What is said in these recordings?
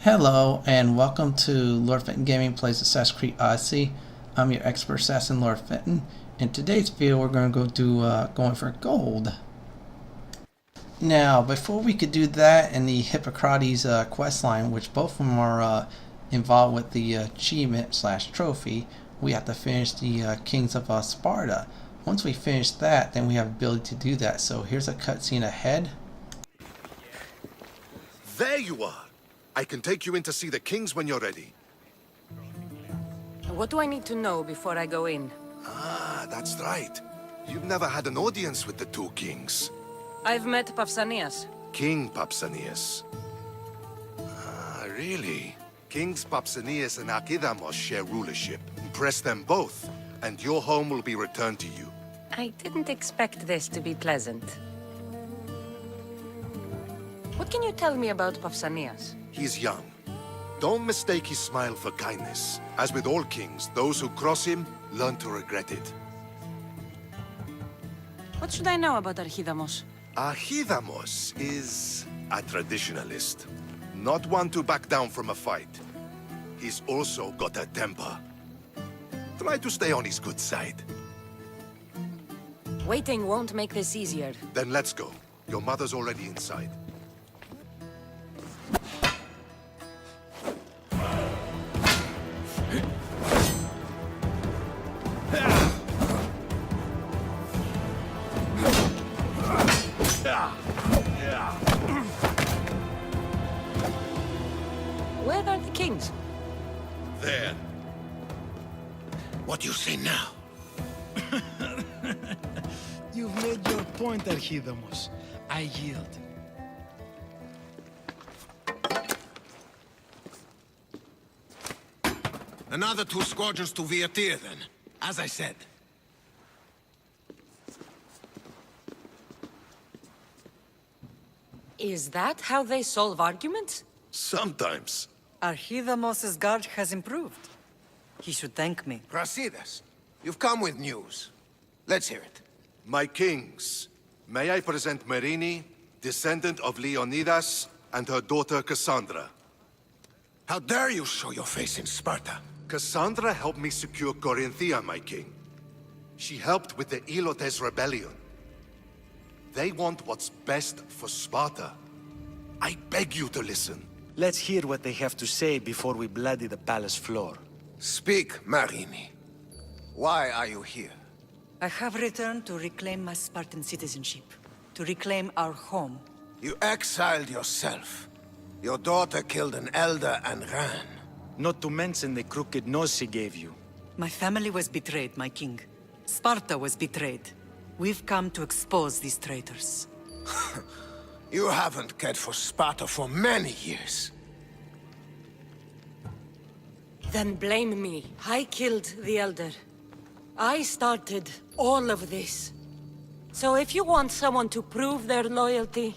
Hello and welcome to Lord Fenton Gaming Plays Assassin's Creed Odyssey. I'm your expert assassin Lord Fenton. In today's video we're going to go do going for gold. Now before we could do that and the Hippocrates questline, which both of them are involved with the achievement / trophy, we have to finish the Kings of Sparta. Once we finish that, then we have the ability to do that. So here's a cutscene ahead. There you are! I can take you in to see the kings when you're ready. What do I need to know before I go in? Ah, that's right. You've never had an audience with the two kings. I've met Pausanias. King Pausanias. Ah, really? Kings Pausanias and Archidamos share rulership. Impress them both, and your home will be returned to you. I didn't expect this to be pleasant. What can you tell me about Pausanias? He's young. Don't mistake his smile for kindness. As with all kings, those who cross him learn to regret it. What should I know about Archidamos? Archidamos is a traditionalist. Not one to back down from a fight. He's also got a temper. Try to stay on his good side. Waiting won't make this easier. Then let's go. Your mother's already inside. Where are the kings? There. What do you say now? You've made your point, Archidamos. I yield. Another 2 squadrons to Viatir, then. As I said. Is that how they solve arguments? Sometimes. Archidamos' guard has improved. He should thank me. Brasidas, you've come with news. Let's hear it. My kings, may I present Marini, descendant of Leonidas, and her daughter Cassandra. How dare you show your face in Sparta? Cassandra helped me secure Corinthia, my king. She helped with the Elotes rebellion. They want what's best for Sparta. I beg you to listen. Let's hear what they have to say before we bloody the palace floor. Speak, Marini. Why are you here? I have returned to reclaim my Spartan citizenship, to reclaim our home. You exiled yourself. Your daughter killed an elder and ran. Not to mention the crooked nose she gave you. My family was betrayed, my king. Sparta was betrayed. We've come to expose these traitors. You haven't cared for Sparta for many years. Then blame me. I killed the Elder. I started all of this. So if you want someone to prove their loyalty,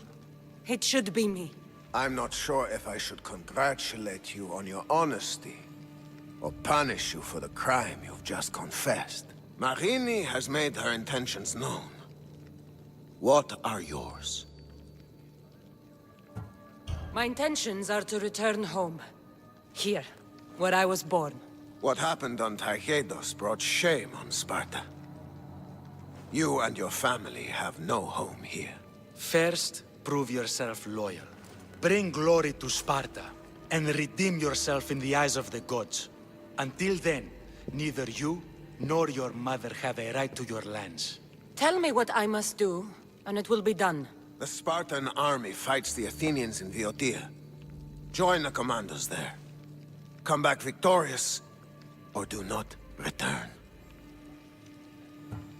it should be me. I'm not sure if I should congratulate you on your honesty, or punish you for the crime you've just confessed. Marini has made her intentions known. What are yours? My intentions are to return home. Here, where I was born. What happened on Taygedos brought shame on Sparta. You and your family have no home here. First, prove yourself loyal. Bring glory to Sparta, and redeem yourself in the eyes of the gods. Until then, neither you nor your mother have a right to your lands. Tell me what I must do, and it will be done. The Spartan army fights the Athenians in Viotia. Join the commandos there. Come back victorious, or do not return.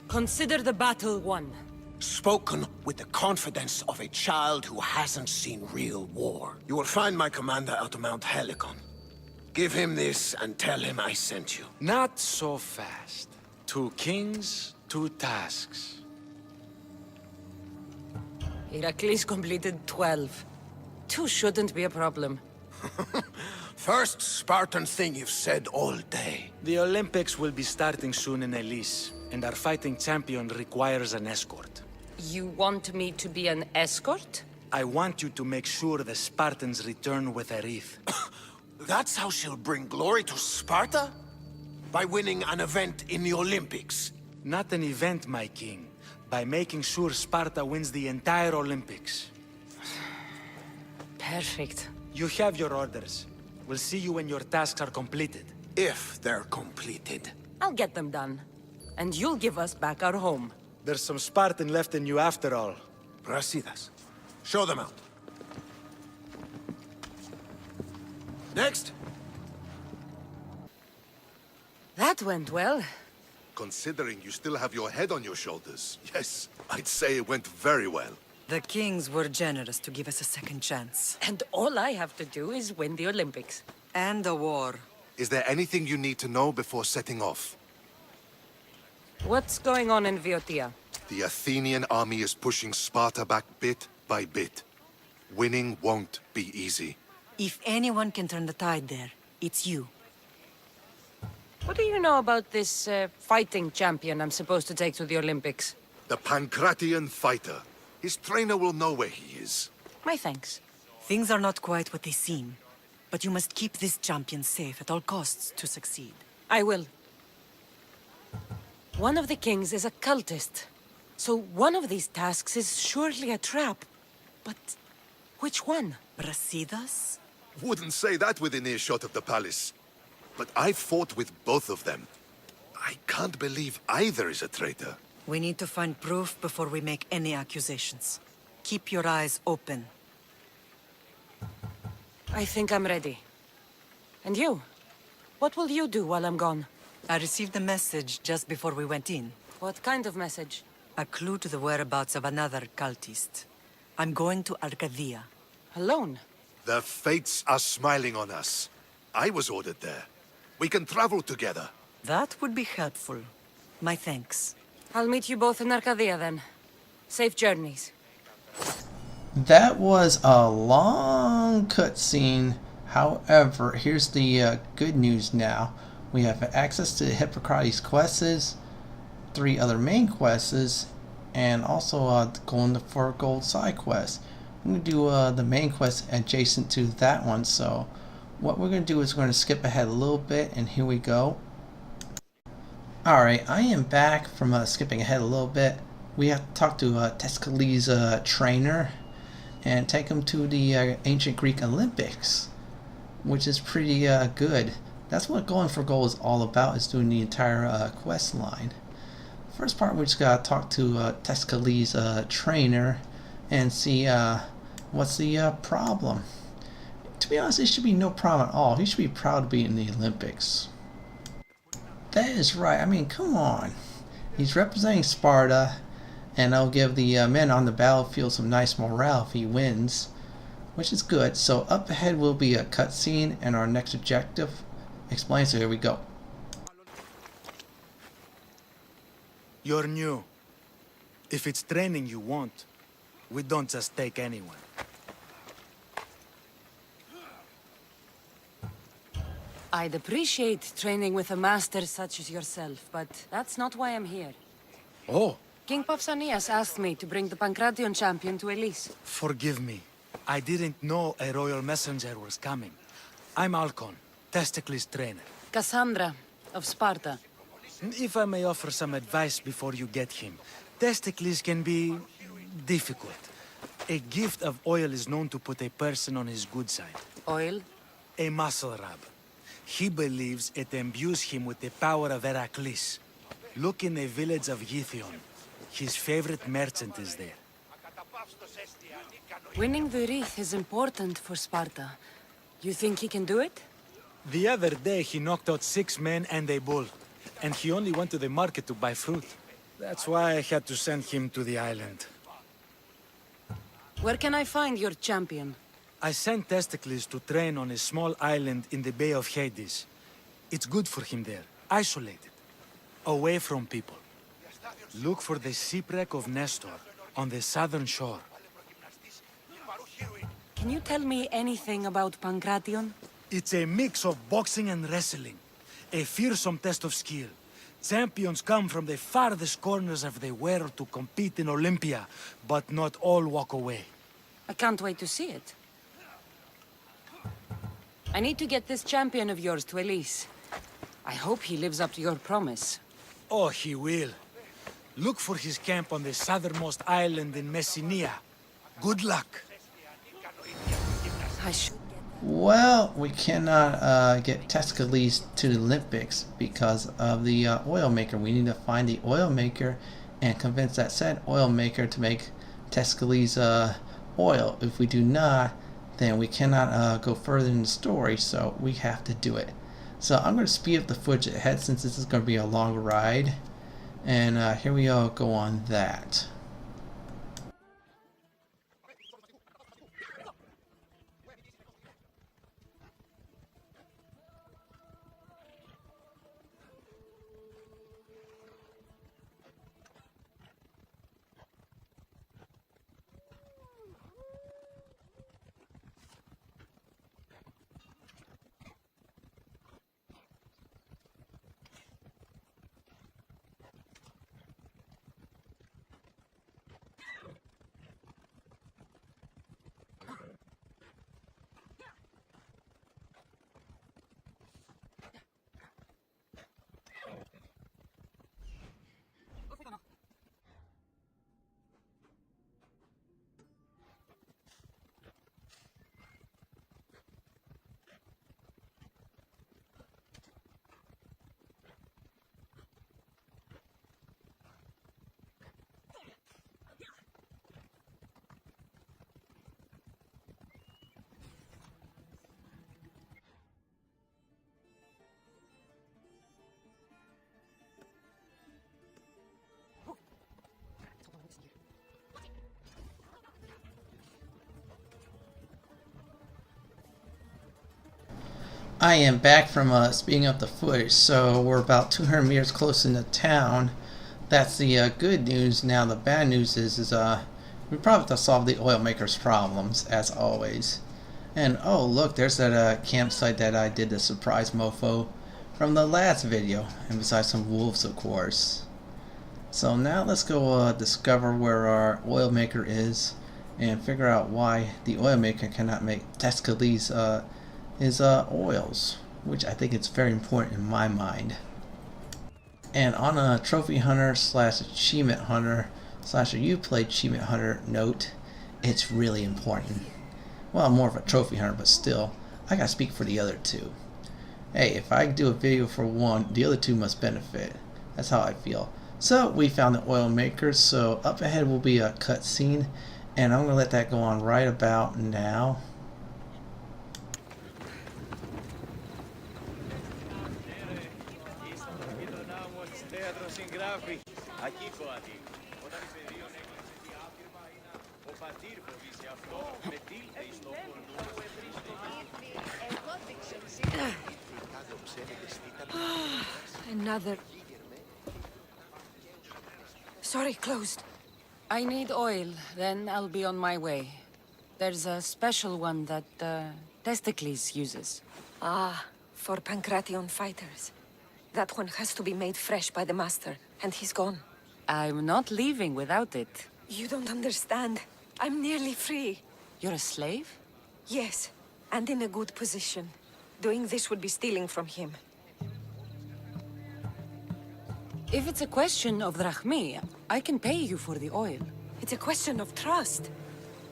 Consider the battle won. Spoken with the confidence of a child who hasn't seen real war. You will find my commander out of Mount Helicon. Give him this and tell him I sent you. Not so fast. 2 kings, 2 tasks. Heracles completed 12. 2 shouldn't be a problem. First Spartan thing you've said all day. The Olympics will be starting soon in Elis, and our fighting champion requires an escort. You want me to be an escort? I want you to make sure the Spartans return with a wreath. That's how she'll bring glory to Sparta? By winning an event in the Olympics? Not an event, my king. By making sure Sparta wins the entire Olympics. Perfect. You have your orders. We'll see you when your tasks are completed. If they're completed. I'll get them done. And you'll give us back our home. There's some Spartan left in you after all. Brasidas. Show them out. Next. That went well. Considering you still have your head on your shoulders, yes, I'd say it went very well. The kings were generous to give us a second chance. And all I have to do is win the Olympics. And a war. Is there anything you need to know before setting off? What's going on in Viotia? The Athenian army is pushing Sparta back bit by bit. Winning won't be easy. If anyone can turn the tide there, it's you. What do you know about this fighting champion I'm supposed to take to the Olympics? The Pankration fighter. His trainer will know where he is. My thanks. Things are not quite what they seem. But you must keep this champion safe at all costs to succeed. I will. One of the kings is a cultist. So one of these tasks is surely a trap. But which one? Brasidas? Wouldn't say that within earshot of the palace. But I fought with both of them. I can't believe either is a traitor. We need to find proof before we make any accusations. Keep your eyes open. I think I'm ready. And you? What will you do while I'm gone? I received a message just before we went in. What kind of message? A clue to the whereabouts of another cultist. I'm going to Arcadia. Alone? The fates are smiling on us. I was ordered there. We can travel together. That would be helpful. My thanks. I'll meet you both in Arcadia then. Safe journeys. That was a long cutscene. However, here's the good news now. We have access to Hippocrates quests, 3 other main quests, and also going for gold side quests. I'm going to do the main quest adjacent to that one, so what we're going to do is we're going to skip ahead a little bit, and here we go. Alright, I am back from skipping ahead a little bit. We have to talk to Testikles' trainer and take him to the ancient Greek Olympics, which is pretty good. That's what going for gold is all about, is doing the entire quest line. First part, we just gotta talk to Testikles' trainer and see what's the problem. To be honest, it should be no problem at all. He should be proud to be in the Olympics. That is right. I mean, come on. He's representing Sparta, and that'll give the men on the battlefield some nice morale if he wins, which is good. So up ahead will be a cutscene, and our next objective explains. So here we go. You're new. If it's training you want, we don't just take anyone. I'd appreciate training with a master such as yourself, but that's not why I'm here. Oh, King Pausanias asked me to bring the Pankration champion to Elis. forgive me. I didn't know a royal messenger was coming. I'm Alcon, Testikles' trainer. Cassandra of Sparta. If I may offer some advice before you get him, Testikles can be difficult. A gift of oil is known to put a person on his good side. Oil? A muscle rub. He believes it imbues him with the power of Heracles. Look in the village of Yithion. His favorite merchant is there. Winning the wreath is important for Sparta. You think he can do it? The other day he knocked out 6 men and a bull. And he only went to the market to buy fruit. That's why I had to send him to the island. Where can I find your champion? I sent Testikles to train on a small island in the Bay of Hades. It's good for him there, isolated, away from people. Look for the shipwreck of Nestor on the southern shore. Can you tell me anything about Pankration? It's a mix of boxing and wrestling. A fearsome test of skill. Champions come from the farthest corners of the world to compete in Olympia, but not all walk away. I can't wait to see it. I need to get this champion of yours to Elis. I hope he lives up to your promise. Oh, he will. Look for his camp on the southernmost island in Messenia. Good luck. I should... Well, we cannot get Testikles to the Olympics because of the oil maker. We need to find the oil maker and convince that said oil maker to make Testikles oil. If we do not, then we cannot go further in the story, so we have to do it. So I'm going to speed up the footage ahead since this is going to be a long ride. And here we go on that. I am back from speeding up the footage, so we're about 200 meters close into town. That's the good news. Now the bad news is we probably have to solve the oil maker's problems, as always. And oh look, there's that campsite that I did the surprise mofo from the last video, and besides some wolves, of course. So now let's go discover where our oil maker is and figure out why the oil maker cannot make Testikles his oils, which I think is very important in my mind. And on a trophy hunter slash achievement hunter slash a Uplay achievement hunter note, it's really important. Well, I'm more of a trophy hunter, but still, I gotta speak for the other two. Hey, if I do a video for one, the other two must benefit. That's how I feel. So we found the oil maker, so up ahead will be a cutscene, and I'm gonna let that go on right about now. Another... Sorry, closed. I need oil, then I'll be on my way. There's a special one that Testikles uses. Ah, for Pankration fighters. That one has to be made fresh by the master, and he's gone. I'm not leaving without it. You don't understand. I'm nearly free. You're a slave? Yes, and in a good position. Doing this would be stealing from him. If it's a question of drachmi, I can pay you for the oil. It's a question of trust.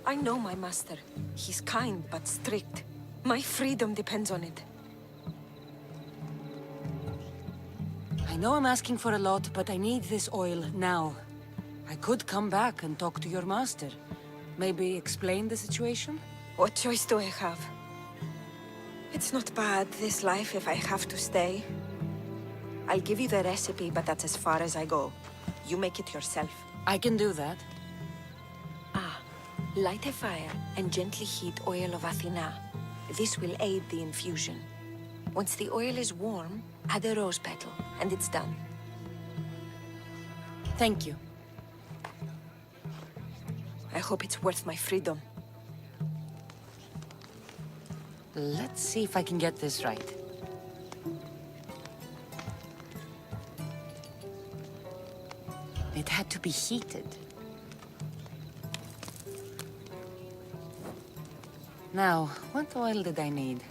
I know my master. He's kind but strict. My freedom depends on it. I know I'm asking for a lot, but I need this oil now. I could come back and talk to your master. Maybe explain the situation? What choice do I have? It's not bad, this life, if I have to stay. I'll give you the recipe, but that's as far as I go. You make it yourself. I can do that. Ah, light a fire and gently heat oil of Athena. This will aid the infusion. Once the oil is warm, add a rose petal, and it's done. Thank you. I hope it's worth my freedom. Let's see if I can get this right. It had to be heated. Now, what oil did I need?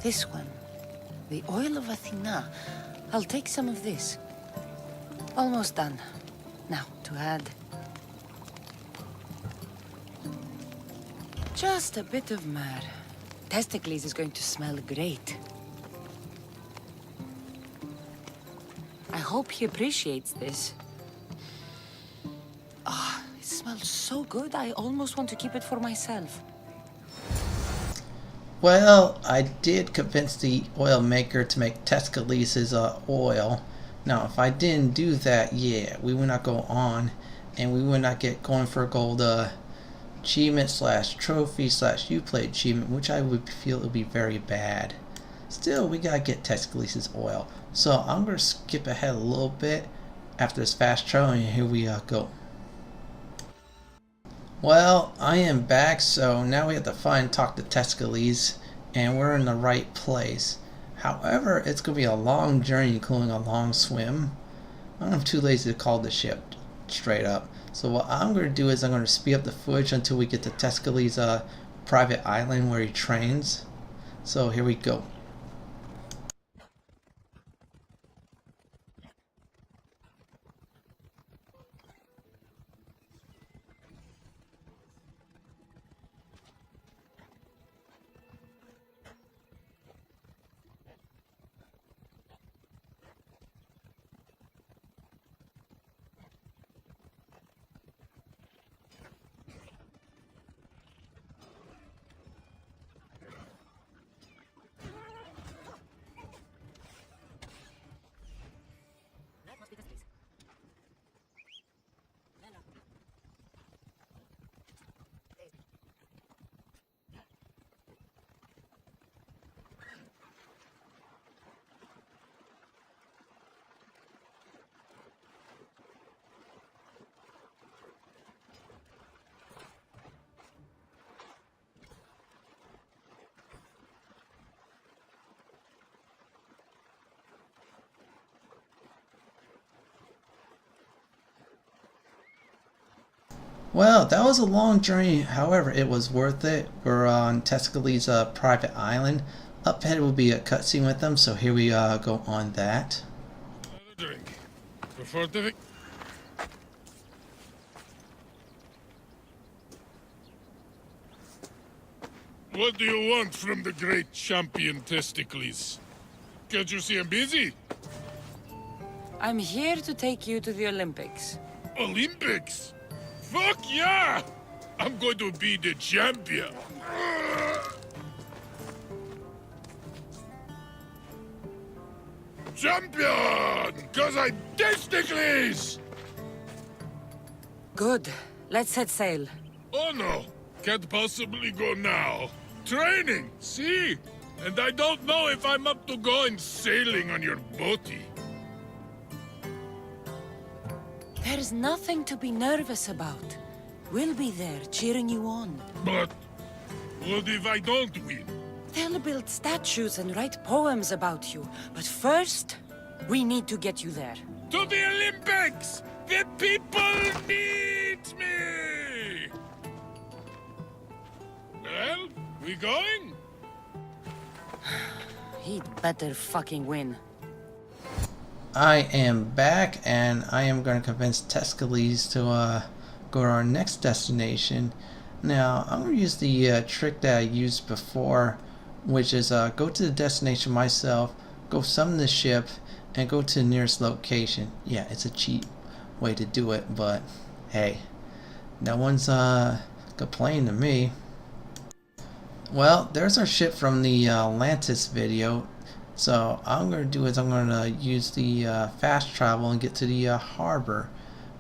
This one. The oil of Athena. I'll take some of this. Almost done. Now, to add... just a bit of myrrh. Testikles is going to smell great. I hope he appreciates this. Ah, it smells so good, I almost want to keep it for myself. Well, I did convince the oil maker to make Testikles' oil. Now, if I didn't do that, yeah, we would not go on, and we would not get going for gold achievement slash trophy slash Uplay achievement, which I would feel would be very bad. Still, we gotta get Testikles' oil. So I'm gonna skip ahead a little bit after this fast travel, and here we go. Well, I am back, so now we have to find talk to Testikles, and we're in the right place. However, it's going to be a long journey, including a long swim. I'm too lazy to call the ship, straight up. So what I'm going to do is I'm going to speed up the footage until we get to Testikles' private island where he trains. So here we go. Well, that was a long journey. However, it was worth it. We're on Testikles' private island. Up ahead will be a cutscene with them, so here we go on that. Drink. Before the... What do you want from the great champion Testikles? Can't you see I'm busy? I'm here to take you to the Olympics. Olympics? Fuck yeah! I'm going to be the champion. Champion! Cause I'm Testikles! Good. Let's set sail. Oh no, can't possibly go now. Training, see? And I don't know if I'm up to going sailing on your boaty. There's nothing to be nervous about. We'll be there cheering you on. But what if I don't win? They'll build statues and write poems about you. But first, we need to get you there. To the Olympics! The people need me! Well, we going? He'd better fucking win. I am back, and I am going to convince Testikles to go to our next destination. Now, I'm going to use the trick that I used before, which is go to the destination myself, go summon the ship, and go to the nearest location. Yeah, it's a cheap way to do it, but hey, no one's complaining to me. Well, there's our ship from the Atlantis video. So I'm going to do is I'm going to use the fast travel and get to the harbor,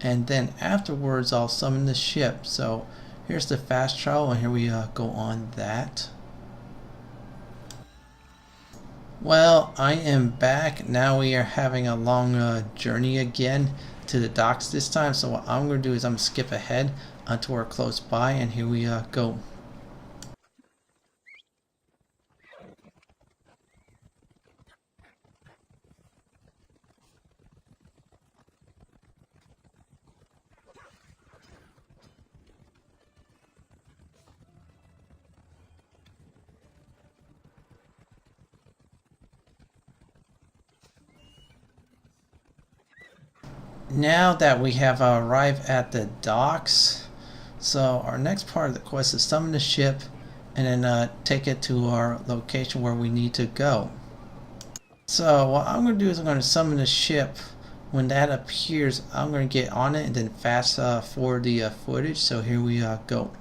and then afterwards I'll summon the ship. So here's the fast travel, and here we go on that. Well, I am back. Now we are having a long journey again to the docks this time. So what I'm going to do is I'm going to skip ahead until we're close by, and here we go. now that we have arrived at the docks, so our next part of the quest is summon the ship and then take it to our location where we need to go. So what I'm going to do is I'm going to summon the ship. When that appears, I'm going to get on it and then fast forward the footage. So here we go.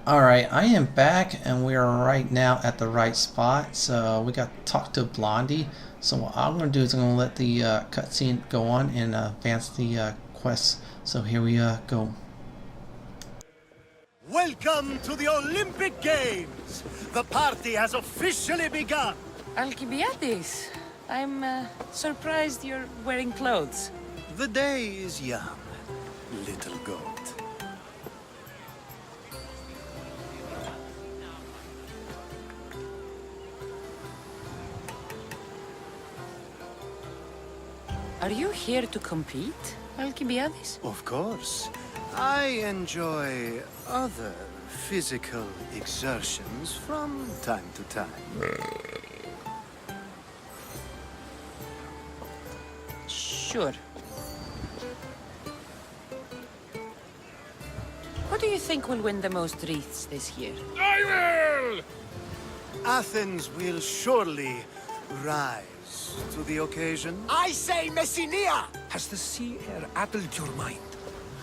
Alright, I am back and we are right now at the right spot. So we got to talk to Blondie. So what I'm going to do is I'm going to let the cutscene go on and advance the quest. So here we go. Welcome to the Olympic Games! The party has officially begun! Alcibiades, I'm surprised you're wearing clothes. The day is young, little goat. Are you here to compete, Alcibiades? Of course. I enjoy other physical exertions from time to time. Sure. Who do you think will win the most wreaths this year? I will! Athens will surely rise to the occasion. I say Messenia! Has the sea air addled your mind?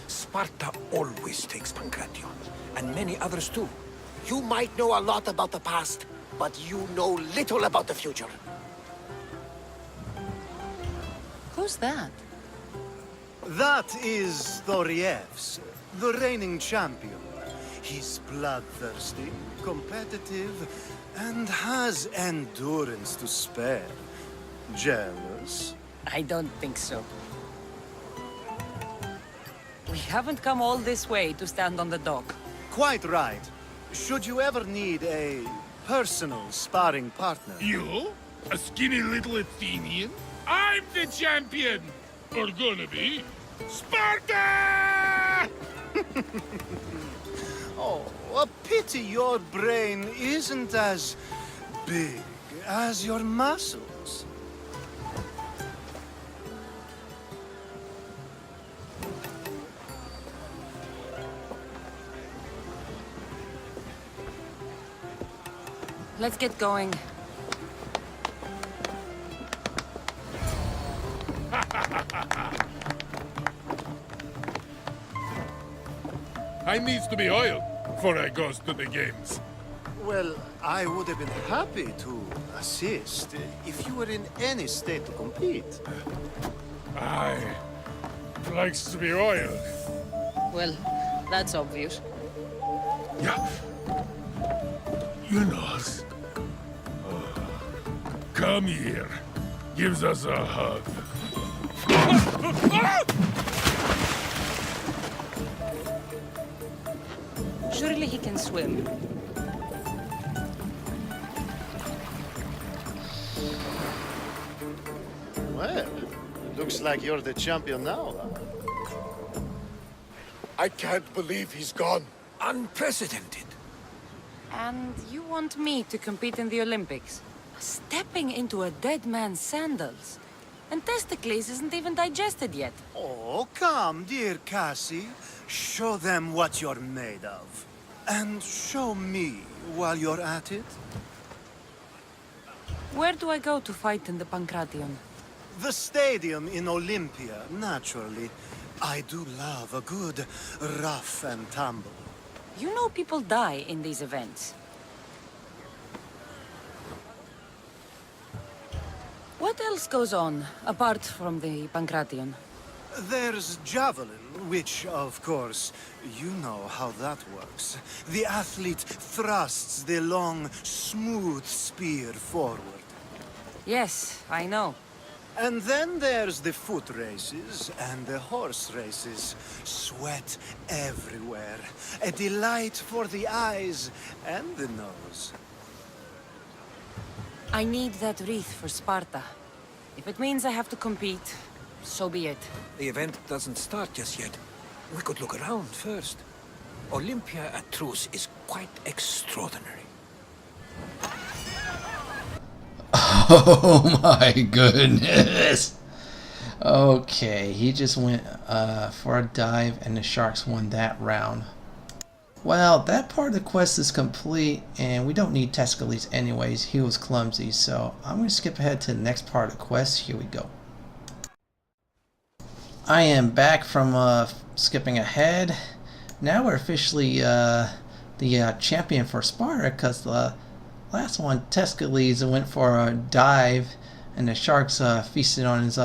Sparta always takes Pankration, and many others too. You might know a lot about the past, but you know little about the future. Who's that? That is Thorievs, the reigning champion. He's bloodthirsty, competitive, and has endurance to spare. Jealous? I don't think so. We haven't come all this way to stand on the dock. Quite right. Should you ever need a personal sparring partner? You? A skinny little Athenian? I'm the champion! Or gonna be. Sparta! Oh, a pity your brain isn't as big as your muscles. Let's get going. I needs to be oiled before I goes to the games. Well, I would have been happy to assist if you were in any state to compete. I likes to be oiled. Well, that's obvious. Yeah. You know. Come here. Gives us a hug. Surely he can swim. Well, looks like you're the champion now, huh? I can't believe he's gone. Unprecedented. And you want me to compete in the Olympics? Stepping into a dead man's sandals. And Testikles isn't even digested yet. Oh, come, dear Cassie. Show them what you're made of. And show me while you're at it. Where do I go to fight in the Pankration? The stadium in Olympia, naturally. I do love a good rough and tumble. You know people die in these events. What else goes on, apart from the Pankration? There's javelin, which, of course, you know how that works. The athlete thrusts the long, smooth spear forward. Yes, I know. And then there's the foot races and the horse races. Sweat everywhere. A delight for the eyes and the nose. I need that wreath for Sparta. If it means I have to compete, so be it. The event doesn't start just yet. We could look around first. Olympia at truce is quite extraordinary. Oh my goodness. Okay, he just went for a dive and the Sharks won that round. Well, that part of the quest is complete and we don't need Testikles anyways. He was clumsy, so I'm going to skip ahead to the next part of the quest. Here we go. I am back from skipping ahead. Now we're officially the champion for Sparta, because the last one, Testikles, went for a dive and the Sharks feasted on his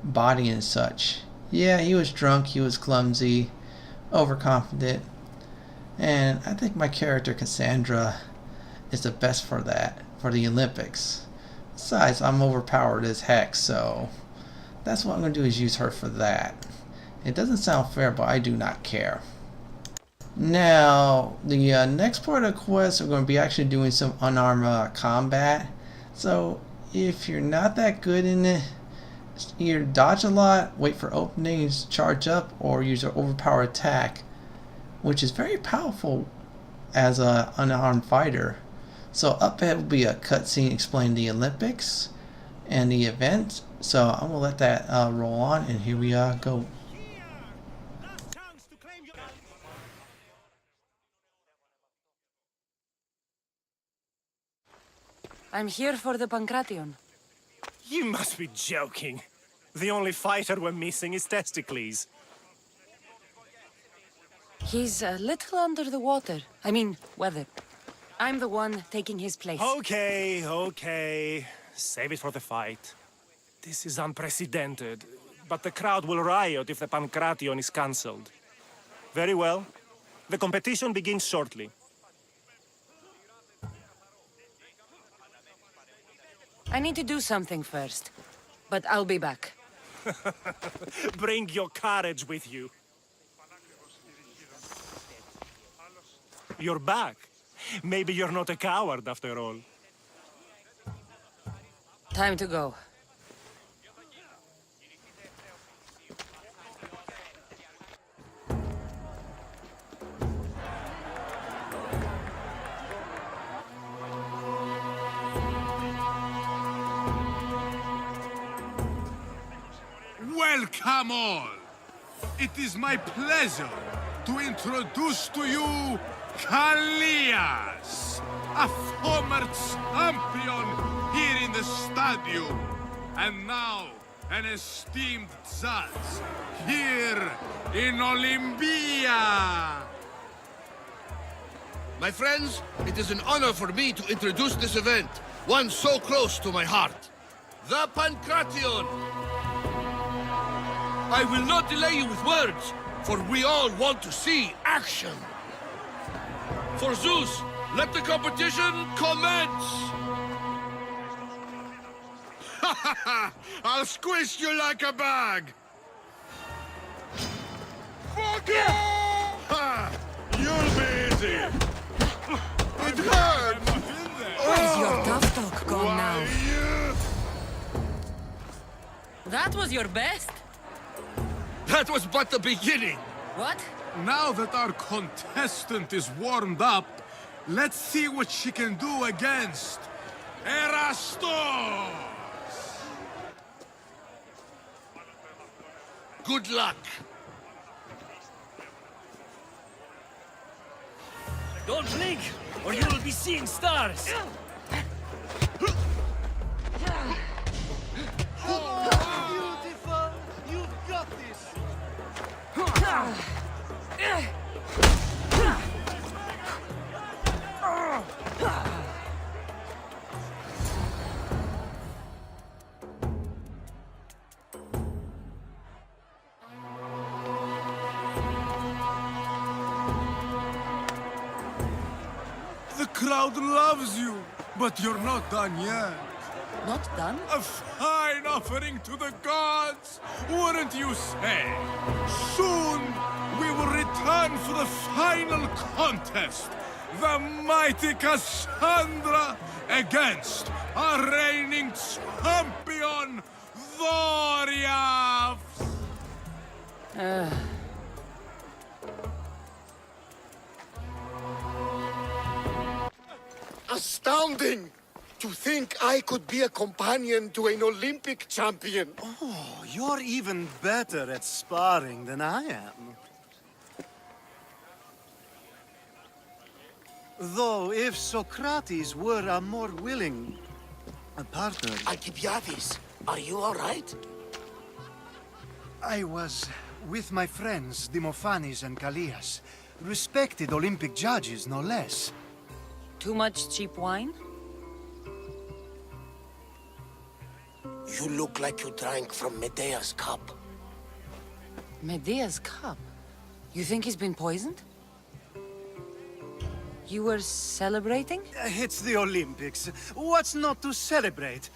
body and such. Yeah, he was drunk, he was clumsy, overconfident, and I think my character Cassandra is the best for that, for the Olympics. Besides, I'm overpowered as heck, so that's what I'm going to do, is use her for that. It doesn't sound fair, but I do not care. Now, the next part of the quest, we're going to be actually doing some unarmed combat. So, if you're not that good in it, either dodge a lot, wait for openings, charge up, or use an overpowered attack, which is very powerful as an unarmed fighter. So, up ahead will be a cutscene explaining the Olympics and the event. So, I'm going to let that roll on, and here we go. I'm here for the Pankration. You must be joking. The only fighter we're missing is Testikles. He's a little under the water. I mean, weather. I'm the one taking his place. Okay. Save it for the fight. This is unprecedented, but the crowd will riot if the Pankration is cancelled. Very well. The competition begins shortly. I need to do something first, but I'll be back. Bring your courage with you. You're back. Maybe you're not a coward after all. Time to go. Welcome all! It is my pleasure to introduce to you Kalias, a former champion here in the stadium, and now an esteemed judge here in Olympia. My friends, it is an honor for me to introduce this event, one so close to my heart. The Pankration! I will not delay you with words, for we all want to see action. For Zeus, let the competition commence! Ha ha ha! I'll squish you like a bag! Fuck you! Ha! You'll be easy! It hurts! Where's your tough talk gone Why, now? you... That was your best? That was but the beginning! What? Now that our contestant is warmed up, let's see what she can do against Erastos! Good luck! Don't blink, or you will be seeing stars! Beautiful! You've got this! The crowd loves you, but you're not done yet. Not done? A fine offering to the gods, wouldn't you say? Soon, we will return for the final contest. The mighty Cassandra against our reigning champion, Thoriaf! Astounding! To think I could be a companion to an Olympic champion. Oh, you're even better at sparring than I am. Though, if Socrates were a more willing partner... Alcibiades, are you all right? I was with my friends, Demophanes and Callias. Respected Olympic judges, no less. Too much cheap wine? You look like you drank from Medea's cup. Medea's cup? You think he's been poisoned? You were celebrating? It's the Olympics. What's not to celebrate?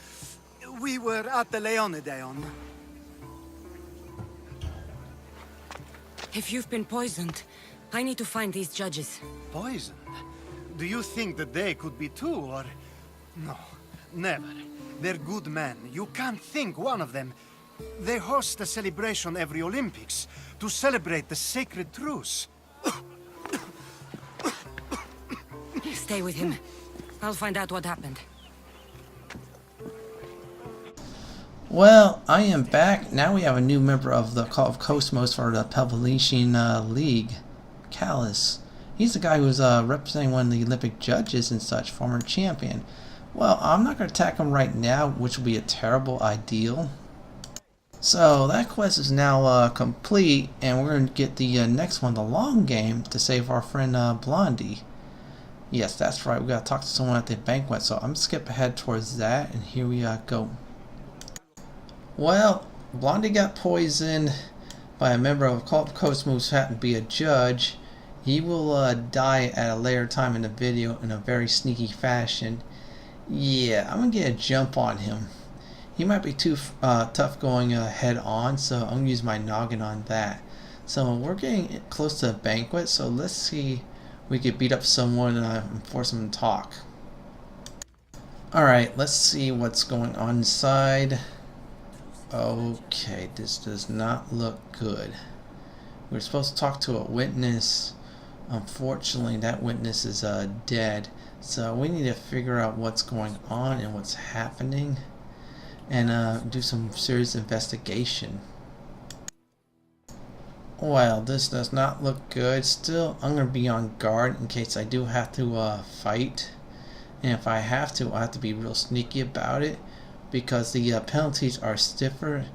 We were at the Leonideon. If you've been poisoned, I need to find these judges. Poisoned? Do you think that they could be too, or... No, never. They're good men. You can't think one of them. They host a celebration every Olympics to celebrate the sacred truce. Stay with him. I'll find out what happened. Well, I am back. Now we have a new member of the Call of Kosmos for the Pankration League, Callus. He's the guy who's representing one of the Olympic judges and such, former champion. Well, I'm not going to attack him right now, which would be a terrible ideal. So that quest is now complete, and we're going to get the next one, the long game, to save our friend Blondie. Yes, that's right. We got to talk to someone at the banquet, so I'm going to skip ahead towards that, and here we go. Well, Blondie got poisoned by a member of Call of Kosmos who happened to be a judge. He will die at a later time in the video in a very sneaky fashion. Yeah, I'm going to get a jump on him. He might be too tough going head on, so I'm going to use my noggin on that. So we're getting close to a banquet, so let's see if we could beat up someone and force them to talk. Alright, let's see what's going on inside. Okay, this does not look good. We're supposed to talk to a witness. Unfortunately, that witness is dead. So we need to figure out what's going on and what's happening, and do some serious investigation. Well, this does not look good. Still, I'm going to be on guard in case I do have to fight. And if I have to, I have to be real sneaky about it, because the penalties are stiffer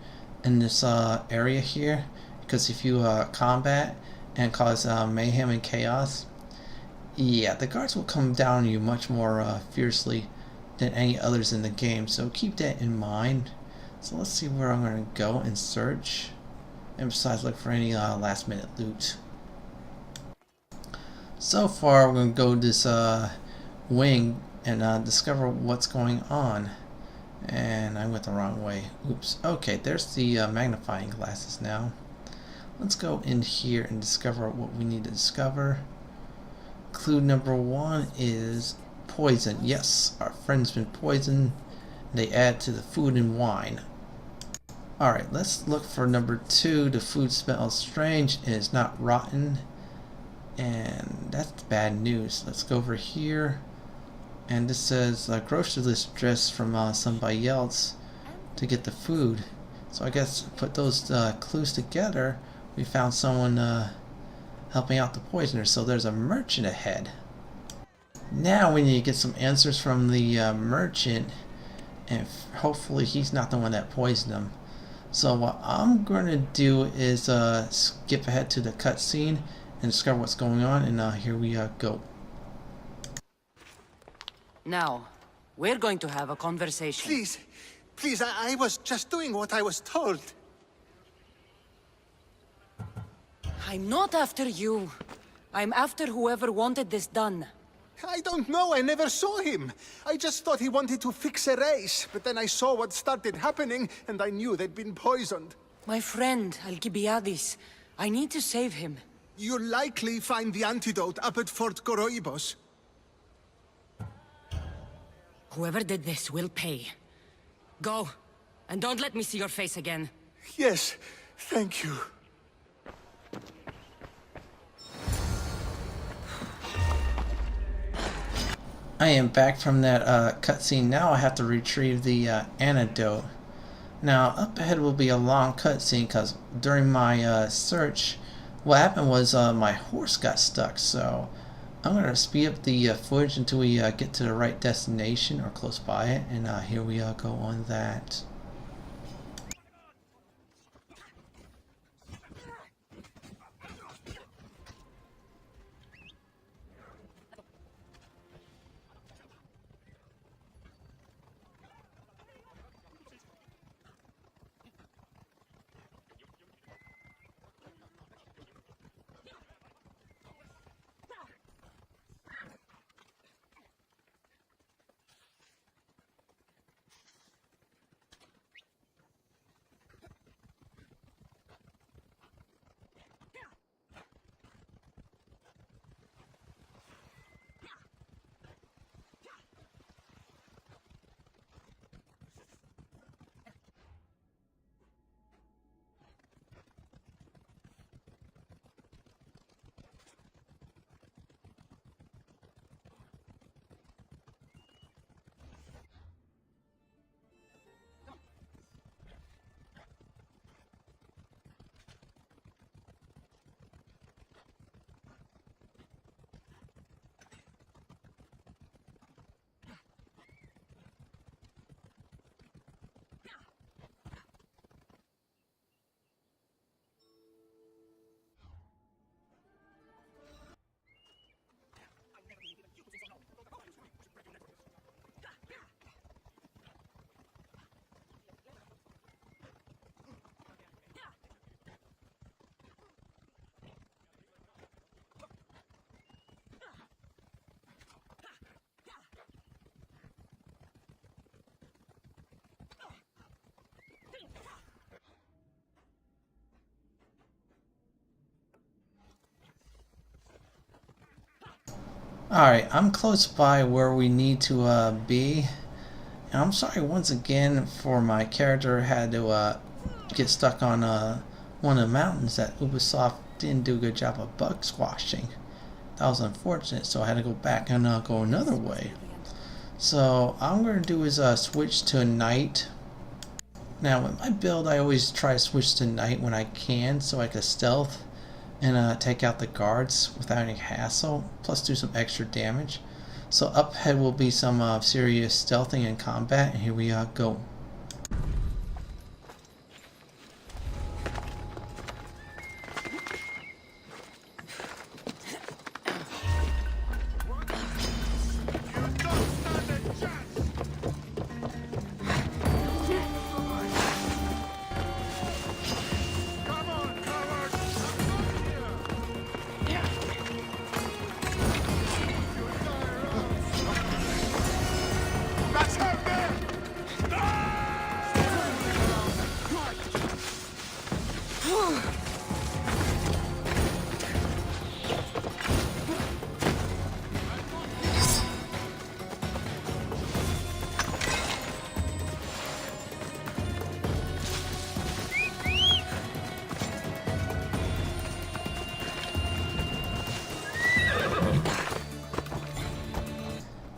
in this area here. Because if you combat and cause mayhem and chaos, yeah, the guards will come down on you much more fiercely than any others in the game, so keep that in mind. So let's see where I'm going to go and search, and besides look for any last minute loot. So far we're going to go this wing and discover what's going on. And I went the wrong way. Oops. Okay, there's the magnifying glasses now. Let's go in here and discover what we need to discover. Clue number 1 is poison. Yes, our friend's been poisoned. They add to the food and wine. Alright, let's look for number 2. The food smells strange and is not rotten. And that's bad news. Let's go over here. And this says grocery list address from somebody else to get the food. So I guess put those clues together. We found someone helping out the poisoner, so there's a merchant ahead. Now we need to get some answers from the merchant, and hopefully he's not the one that poisoned him. So what I'm going to do is skip ahead to the cutscene and discover what's going on, and here we go. Now, we're going to have a conversation. Please, please, I was just doing what I was told. I'm not after you. I'm after whoever wanted this done. I don't know, I never saw him. I just thought he wanted to fix a race, but then I saw what started happening, and I knew they'd been poisoned. My friend, Alcibiades. I need to save him. You'll likely find the antidote up at Fort Coroibos. Whoever did this will pay. Go, and don't let me see your face again. Yes, thank you. I am back from that cutscene. Now I have to retrieve the antidote. Now up ahead will be a long cutscene because during my search, what happened was my horse got stuck. So I'm going to speed up the footage until we get to the right destination or close by it. And here we go on that. Alright, I'm close by where we need to be. And I'm sorry once again for my character had to get stuck on one of the mountains that Ubisoft didn't do a good job of bug squashing. That was unfortunate, so I had to go back and go another way. So I'm going to do is switch to night. Now with my build I always try to switch to night when I can so I can stealth and take out the guards without any hassle, plus do some extra damage. So up ahead will be some serious stealthing and combat, and here we go.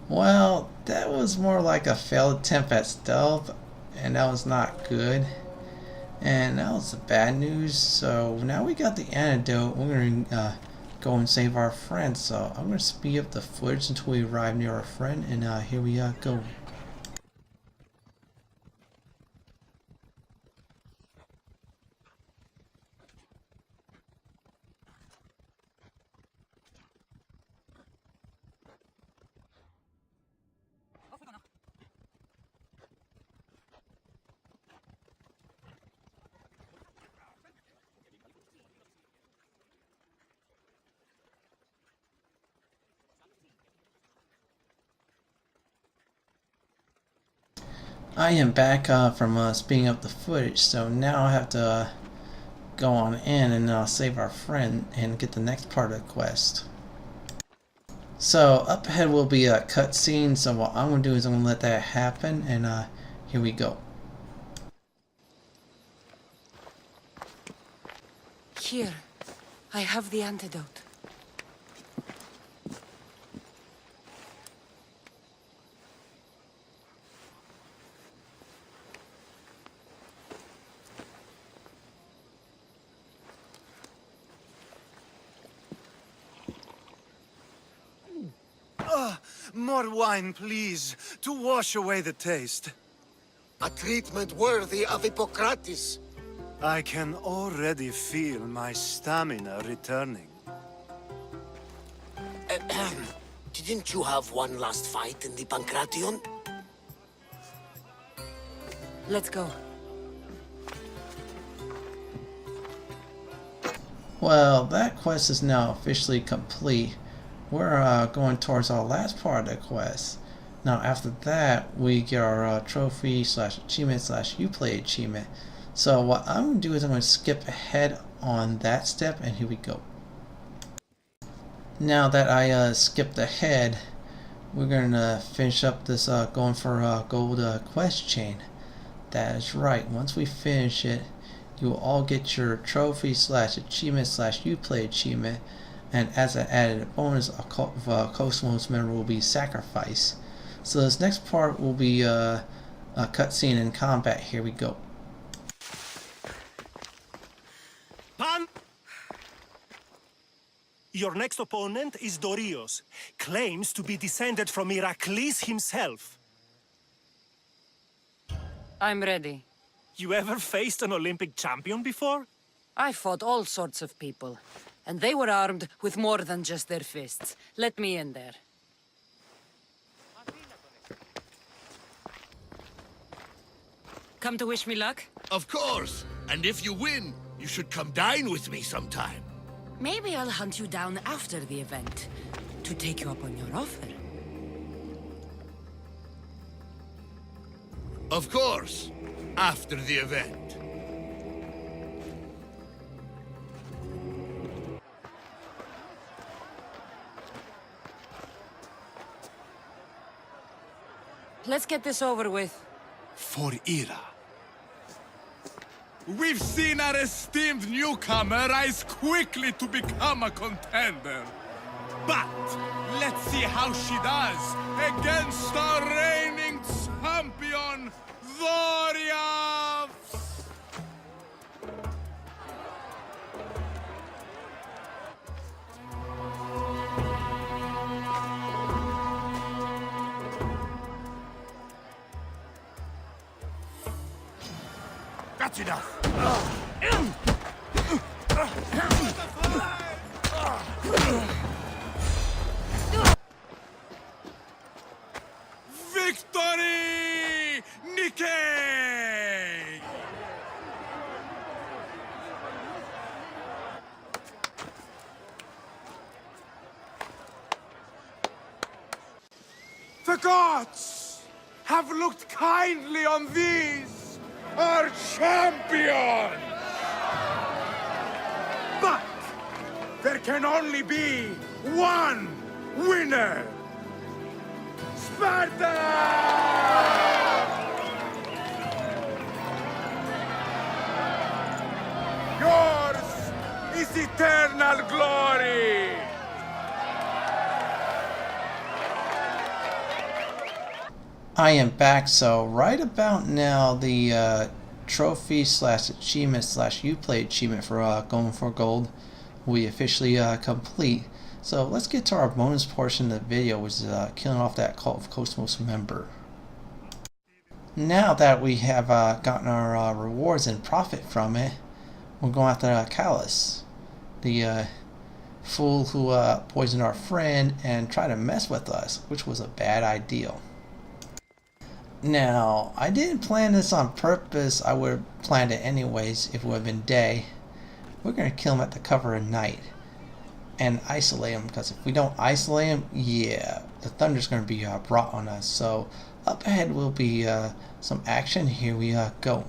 Well, that was more like a failed attempt at stealth, and that was not good. And that was the bad news. So now we got the antidote. We're going to go and save our friend. So I'm going to speed up the footage until we arrive near our friend, and here we go. I am back from speeding up the footage, so now I have to go on in and save our friend and get the next part of the quest. So up ahead will be a cutscene, so what I'm going to do is I'm going to let that happen, and here we go. Here, I have the antidote. More wine, please, to wash away the taste. A treatment worthy of Hippocrates. I can already feel my stamina returning. Didn't you have one last fight in the Pankration? Let's go. Well, that quest is now officially complete. We're going towards our last part of the quest. Now after that, we get our trophy slash achievement slash Uplay achievement. So what I'm going to do is I'm going to skip ahead on that step, and here we go. Now that I skipped ahead, we're going to finish up this going for gold quest chain. That is right, once we finish it, you will all get your trophy slash achievement slash Uplay achievement, and as an added bonus, a Kosmos member will be sacrificed. So this next part will be a cutscene in combat. Here we go. Pan! Your next opponent is Dorios. Claims to be descended from Heracles himself. I'm ready. You ever faced an Olympic champion before? I fought all sorts of people, and they were armed with more than just their fists. Let me in there. Come to wish me luck? Of course! And if you win, you should come dine with me sometime. Maybe I'll hunt you down after the event, to take you up on your offer. Of course, after the event. Let's get this over with. For Ira. We've seen our esteemed newcomer rise quickly to become a contender. But let's see how she does against our reigning champion, Dorios! That's enough. Victory! Nikkei! The gods have looked kindly on these, our champions! But there can only be one winner! Sparta! Yours is eternal glory! I am back, so right about now the trophy slash achievement slash Uplay achievement for going for gold will be officially complete. So let's get to our bonus portion of the video, which is killing off that Cult of Kosmos member. Now that we have gotten our rewards and profit from it, we're going after Kalis, the fool who poisoned our friend and tried to mess with us, which was a bad idea. Now, I didn't plan this on purpose. I would have planned it anyways if it would have been day. We're going to kill him at the cover of night and isolate him, because if we don't isolate him, yeah, the thunder's going to be brought on us. So up ahead will be some action. Here we go.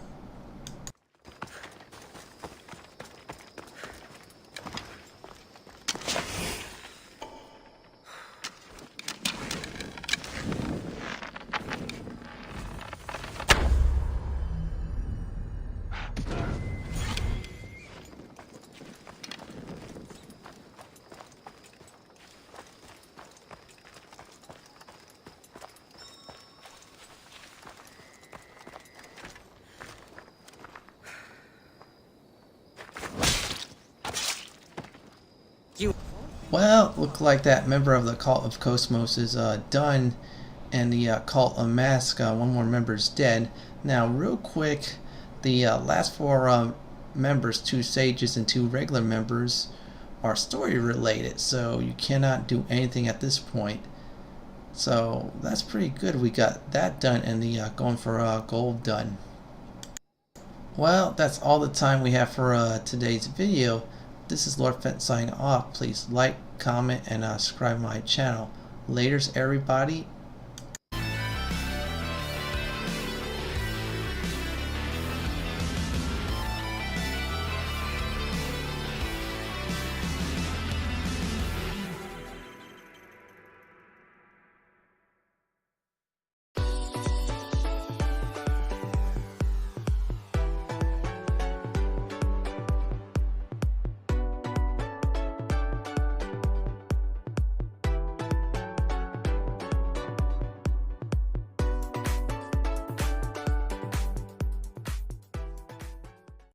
Well, look like that member of the Cult of Kosmos is done, and the Cult Unmasked, one more member is dead. Now, real quick, the last four members, 2 sages and 2 regular members, are story related, so you cannot do anything at this point. So that's pretty good. We got that done, and the going for gold done. Well, that's all the time we have for today's video. This is Lord Fent signing off. Please like, comment, and subscribe my channel. Laters, everybody.